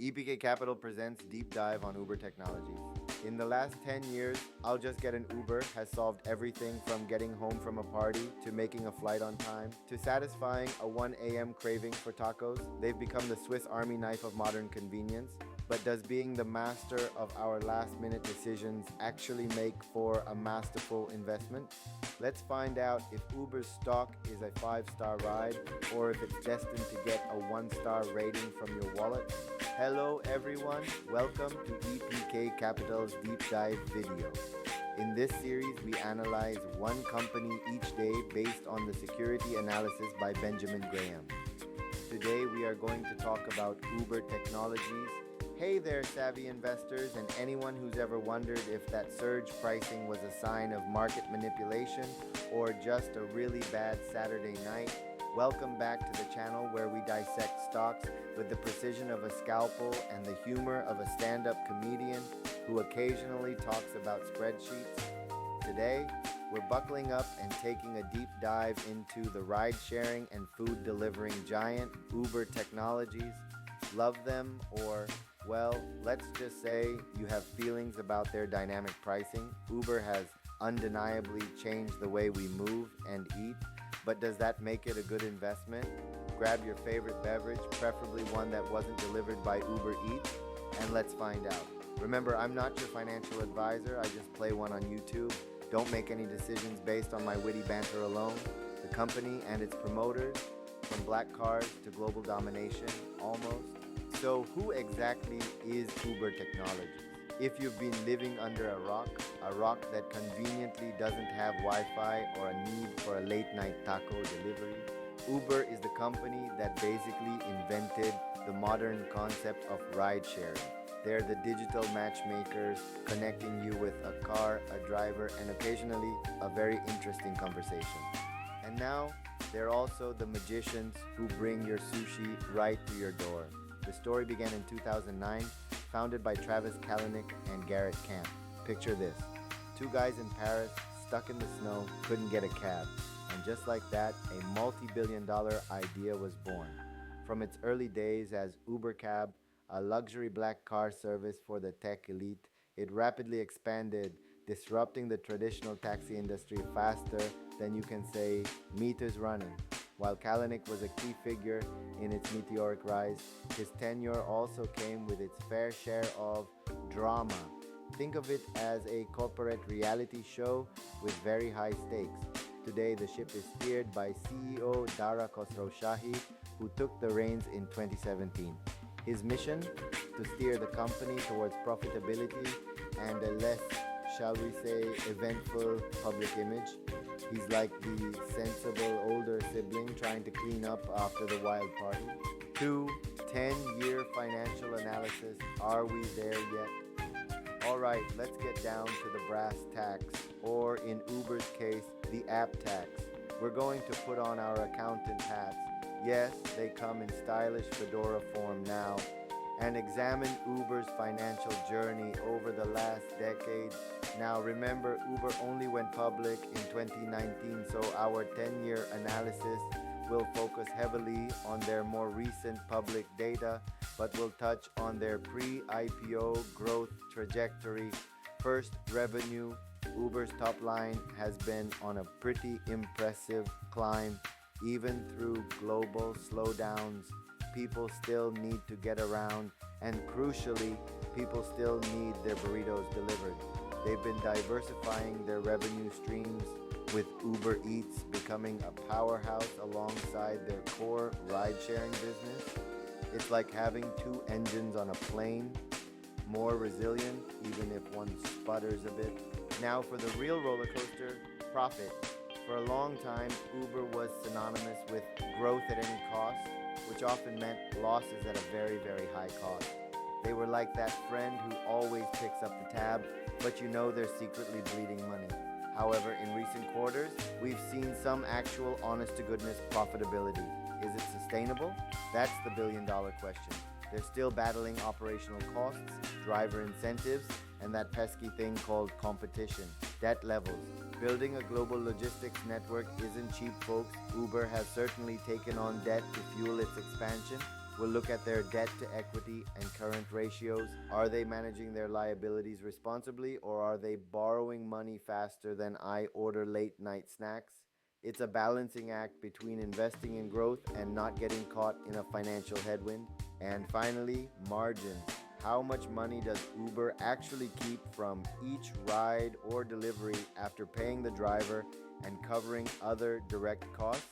EPK Capital presents Deep Dive on Uber technologies. In the last 10 years, I'll Just Get an Uber has solved everything from getting home from a party to making a flight on time to satisfying a 1 a.m. craving for tacos. They've become the Swiss Army knife of modern convenience. But does being the master of our last minute decisions actually make for a masterful investment? Let's find out if Uber's stock is a 5-star ride or if it's destined to get a 1-star rating from your wallet. Hello everyone, welcome to EPK Capital's Deep Dive video. In this series, we analyze one company each day based on the security analysis by Benjamin Graham. Today we are going to talk about Uber Technologies. Hey there, savvy investors and anyone who's ever wondered if that surge pricing was a sign of market manipulation or just a really bad Saturday night. Welcome back to the channel where we dissect stocks with the precision of a scalpel and the humor of a stand-up comedian who occasionally talks about spreadsheets. Today, we're buckling up and taking a deep dive into the ride-sharing and food-delivering giant Uber Technologies. Love them or, well, let's just say you have feelings about their dynamic pricing. Uber has undeniably changed the way we move and eat. But does that make it a good investment? Grab your favorite beverage, preferably one that wasn't delivered by Uber Eats, and let's find out. Remember, I'm not your financial advisor, I just play one on YouTube. Don't make any decisions based on my witty banter alone. The company and its promoters, from black cars to global domination, almost. So who exactly is Uber Technologies? If you've been living under a rock that conveniently doesn't have Wi-Fi or a need for a late-night taco delivery, Uber is the company that basically invented the modern concept of ride-sharing. They're the digital matchmakers connecting you with a car, a driver, and occasionally a very interesting conversation. And now, they're also the magicians who bring your sushi right to your door. The story began in 2009, founded by Travis Kalanick and Garrett Camp. Picture this. 2 guys in Paris, stuck in the snow, couldn't get a cab. And just like that, a multi-billion-dollar idea was born. From its early days as Uber Cab, a luxury black car service for the tech elite, it rapidly expanded, disrupting the traditional taxi industry faster than you can say meters running. While Kalanick was a key figure in its meteoric rise, his tenure also came with its fair share of drama. Think of it as a corporate reality show with very high stakes. Today, the ship is steered by CEO Dara Khosrowshahi, who took the reins in 2017. His mission? To steer the company towards profitability and a less, shall we say, eventful public image. He's like the sensible older sibling trying to clean up after the wild party. 10-year financial analysis. Are we there yet? Alright, let's get down to the brass tacks, or in Uber's case, the app tax. We're going to put on our accountant hats. Yes, they come in stylish fedora form now, and examine Uber's financial journey over the last decade. Now remember, Uber only went public in 2019, so our 10-year analysis will focus heavily on their more recent public data, but will touch on their pre-IPO growth trajectory. First, revenue. Uber's top line has been on a pretty impressive climb. Even through global slowdowns, people still need to get around, and crucially, people still need their burritos delivered. They've been diversifying their revenue streams, with Uber Eats becoming a powerhouse alongside their core ride-sharing business. It's like having 2 engines on a plane, more resilient even if one sputters a bit. Now for the real roller coaster, profit. For a long time, Uber was synonymous with growth at any cost, which often meant losses at a very, very high cost. They were like that friend who always picks up the tab, but you know they're secretly bleeding money. However, in recent quarters, we've seen some actual honest-to-goodness profitability. Is it sustainable? That's the billion-dollar question. They're still battling operational costs, driver incentives, and that pesky thing called competition, debt levels. Building a global logistics network isn't cheap, folks. Uber has certainly taken on debt to fuel its expansion. We'll look at their debt to equity and current ratios. Are they managing their liabilities responsibly, or are they borrowing money faster than I order late night snacks? It's a balancing act between investing in growth and not getting caught in a financial headwind. And finally, margins. How much money does Uber actually keep from each ride or delivery after paying the driver and covering other direct costs?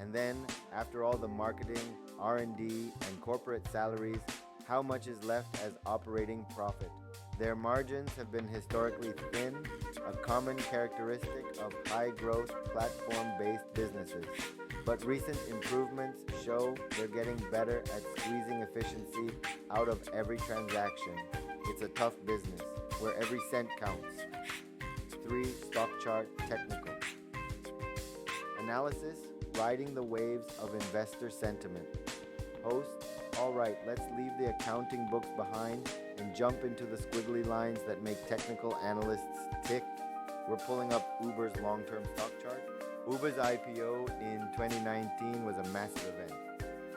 And then, after all the marketing, R&D, and corporate salaries, how much is left as operating profit? Their margins have been historically thin, a common characteristic of high-growth, platform-based businesses. But recent improvements show they're getting better at squeezing efficiency out of every transaction. It's a tough business where every cent counts. 3. Stock chart technical analysis, riding the waves of investor sentiment. Host, all right, let's leave the accounting books behind and jump into the squiggly lines that make technical analysts tick. We're pulling up Uber's long-term stock chart. Uber's IPO in 2019 was a massive event,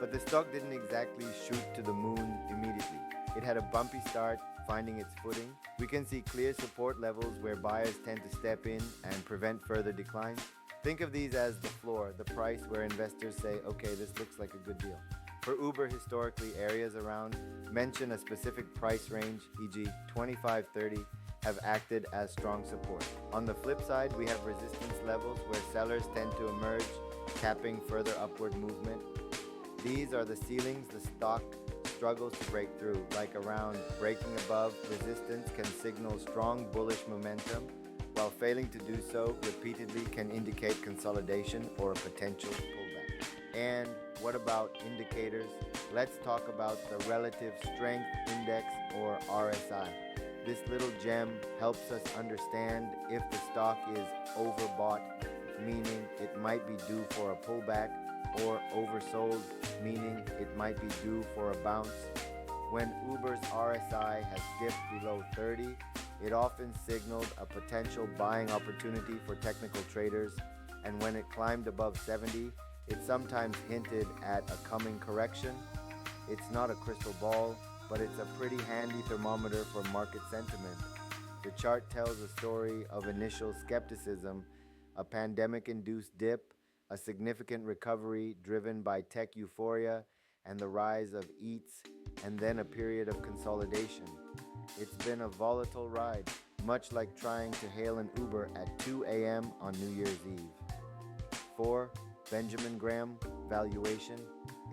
but the stock didn't exactly shoot to the moon immediately. It had a bumpy start, finding its footing. We can see clear support levels where buyers tend to step in and prevent further declines. Think of these as the floor, the price where investors say, okay, this looks like a good deal. For Uber, historically, areas around mention a specific price range, e.g. 25-30, have acted as strong support. On the flip side, we have resistance levels where sellers tend to emerge, capping further upward movement. These are the ceilings the stock struggles to break through, like around breaking above resistance can signal strong bullish momentum, while failing to do so repeatedly can indicate consolidation or a potential pullback. And what about indicators? Let's talk about the Relative Strength Index, or RSI. This little gem helps us understand if the stock is overbought, meaning it might be due for a pullback, or oversold, meaning it might be due for a bounce. When Uber's RSI has dipped below 30, it often signaled a potential buying opportunity for technical traders, and when it climbed above 70, it sometimes hinted at a coming correction. It's not a crystal ball, but it's a pretty handy thermometer for market sentiment. The chart tells a story of initial skepticism, a pandemic-induced dip, a significant recovery driven by tech euphoria and the rise of Eats, and then a period of consolidation. It's been a volatile ride, much like trying to hail an Uber at 2 a.m. on New Year's Eve. 4. Benjamin Graham valuation.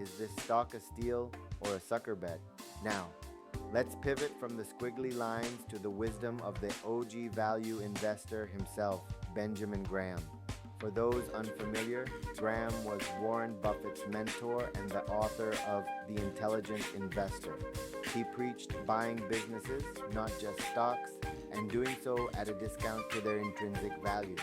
Is this stock a steal or a sucker bet? Now, let's pivot from the squiggly lines to the wisdom of the OG value investor himself, Benjamin Graham. For those unfamiliar, Graham was Warren Buffett's mentor and the author of The Intelligent Investor. He preached buying businesses, not just stocks, and doing so at a discount to their intrinsic value.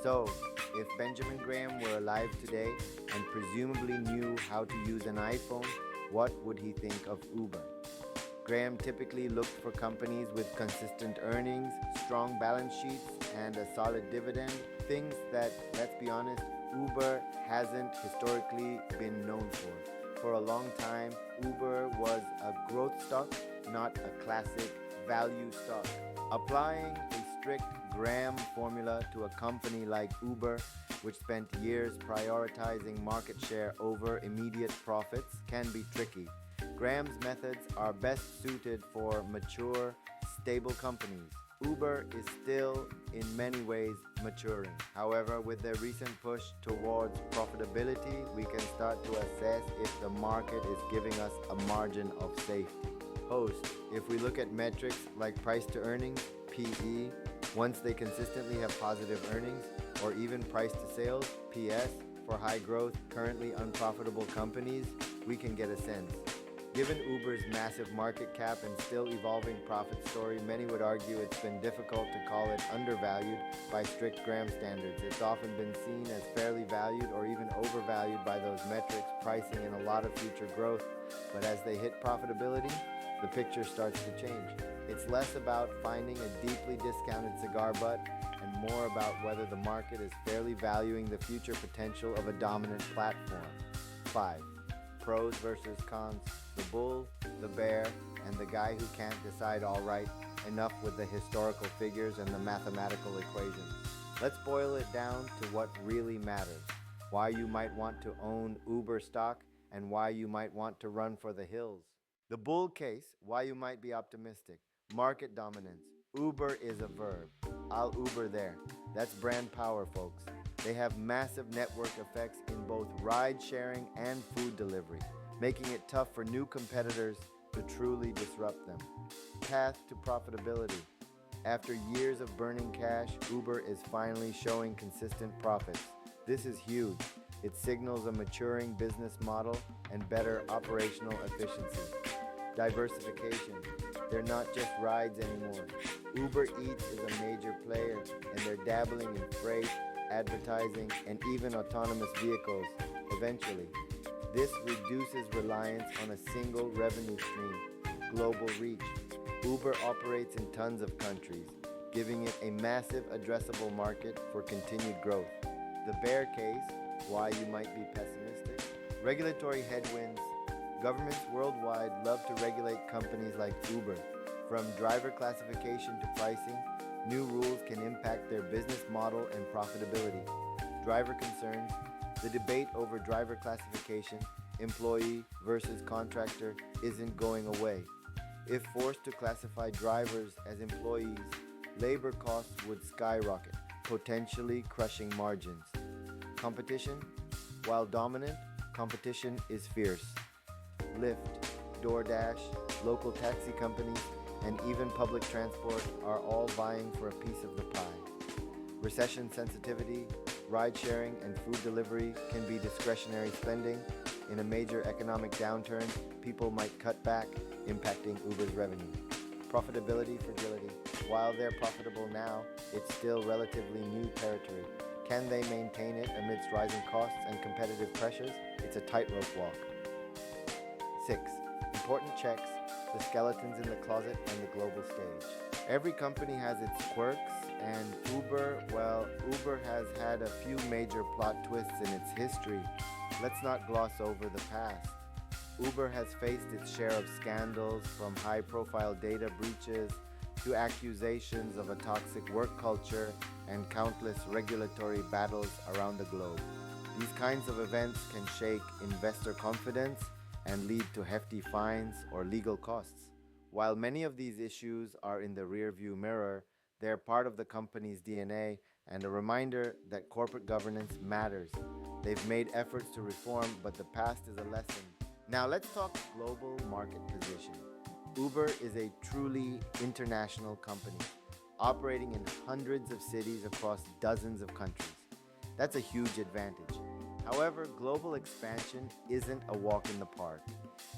So, if Benjamin Graham were alive today and presumably knew how to use an iPhone, what would he think of Uber? Graham typically looked for companies with consistent earnings, strong balance sheets, and a solid dividend, things that, let's be honest, Uber hasn't historically been known for. For a long time, Uber was a growth stock, not a classic value stock. Applying a strict Graham formula to a company like Uber, which spent years prioritizing market share over immediate profits, can be tricky. Graham's methods are best suited for mature, stable companies. Uber is still, in many ways, maturing. However, with their recent push towards profitability, we can start to assess if the market is giving us a margin of safety. Host, if we look at metrics like price to earnings, PE, once they consistently have positive earnings, or even price to sales, PS, for high growth, currently unprofitable companies, we can get a sense. Given Uber's massive market cap and still evolving profit story, many would argue it's been difficult to call it undervalued by strict Graham standards. It's often been seen as fairly valued or even overvalued by those metrics, pricing in a lot of future growth. But as they hit profitability, the picture starts to change. It's less about finding a deeply discounted cigar butt and more about whether the market is fairly valuing the future potential of a dominant platform. 5. Pros versus cons, the bull, the bear, and the guy who can't decide all right enough with the historical figures and the mathematical equations. Let's boil it down to what really matters. Why you might want to own Uber stock and why you might want to run for the hills. The bull case, why you might be optimistic. Market dominance. Uber is a verb. I'll Uber there. That's brand power, folks. They have massive network effects in both ride sharing and food delivery, making it tough for new competitors to truly disrupt them. Path to profitability. After years of burning cash, Uber is finally showing consistent profits. This is huge. It signals a maturing business model and better operational efficiency. Diversification. They're not just rides anymore. Uber Eats is a major player, and they're dabbling in freight, advertising, and even autonomous vehicles eventually. This reduces reliance on a single revenue stream, global reach. Uber operates in tons of countries, giving it a massive addressable market for continued growth. The bear case, why you might be pessimistic. Regulatory headwinds. Governments worldwide love to regulate companies like Uber. From driver classification to pricing, new rules can impact their business model and profitability. Driver concerns. The debate over driver classification, employee versus contractor, isn't going away. If forced to classify drivers as employees, labor costs would skyrocket, potentially crushing margins. Competition? While dominant, competition is fierce. Lyft, DoorDash, local taxi companies, and even public transport are all vying for a piece of the pie. Recession sensitivity, ride sharing, and food delivery can be discretionary spending. In a major economic downturn, people might cut back, impacting Uber's revenue. Profitability fragility. While they're profitable now, it's still relatively new territory. Can they maintain it amidst rising costs and competitive pressures? It's a tightrope walk. 6. Important checks, the skeletons in the closet and the global stage. Every company has its quirks, and Uber has had a few major plot twists in its history. Let's not gloss over the past. Uber has faced its share of scandals, from high-profile data breaches to accusations of a toxic work culture and countless regulatory battles around the globe. These kinds of events can shake investor confidence and lead to hefty fines or legal costs. While many of these issues are in the rearview mirror, they're part of the company's DNA and a reminder that corporate governance matters. They've made efforts to reform, but the past is a lesson. Now let's talk global market position. Uber is a truly international company, operating in hundreds of cities across dozens of countries. That's a huge advantage. However, global expansion isn't a walk in the park.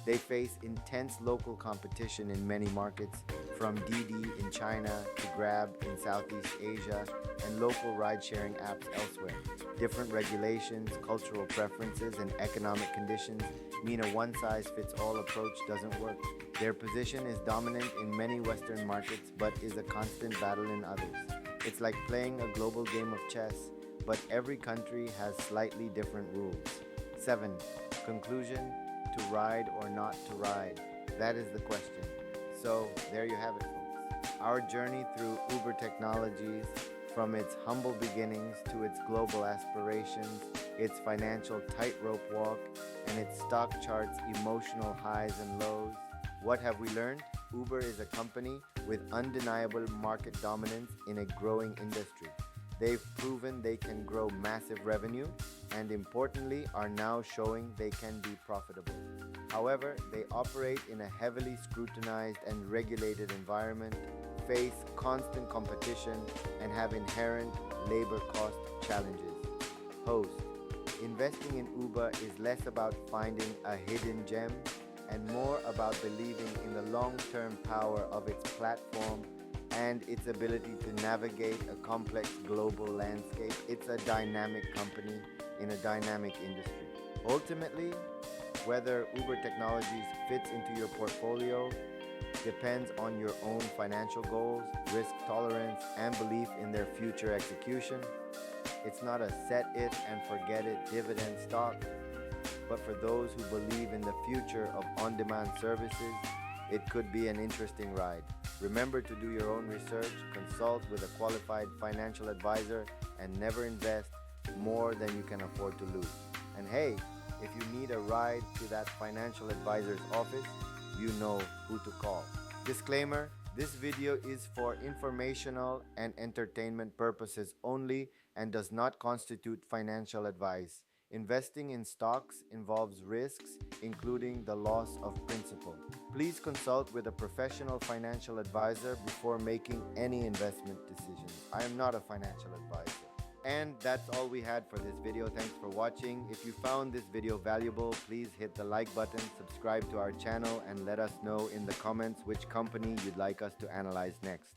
They face intense local competition in many markets, from Didi in China to Grab in Southeast Asia and local ride-sharing apps elsewhere. Different regulations, cultural preferences, and economic conditions mean a one-size-fits-all approach doesn't work. Their position is dominant in many Western markets, but is a constant battle in others. It's like playing a global game of chess, but every country has slightly different rules. 7. Conclusion: to ride or not to ride? That is the question. So there you have it, folks. Our journey through Uber Technologies, from its humble beginnings to its global aspirations, its financial tightrope walk, and its stock chart's emotional highs and lows. What have we learned? Uber is a company with undeniable market dominance in a growing industry. They've proven they can grow massive revenue and, importantly, are now showing they can be profitable. However, they operate in a heavily scrutinized and regulated environment, face constant competition, and have inherent labor cost challenges. Host: investing in Uber is less about finding a hidden gem and more about believing in the long-term power of its platform and its ability to navigate a complex global landscape. It's a dynamic company in a dynamic industry. Ultimately, whether Uber Technologies fits into your portfolio depends on your own financial goals, risk tolerance, and belief in their future execution. It's not a set it and forget it dividend stock, but for those who believe in the future of on-demand services, it could be an interesting ride. Remember to do your own research, consult with a qualified financial advisor, and never invest more than you can afford to lose. And hey, if you need a ride to that financial advisor's office, you know who to call. Disclaimer: this video is for informational and entertainment purposes only and does not constitute financial advice. Investing in stocks involves risks, including the loss of principal. Please consult with a professional financial advisor before making any investment decisions. I am not a financial advisor. And that's all we had for this video. Thanks for watching. If you found this video valuable, please hit the like button, subscribe to our channel, and let us know in the comments which company you'd like us to analyze next.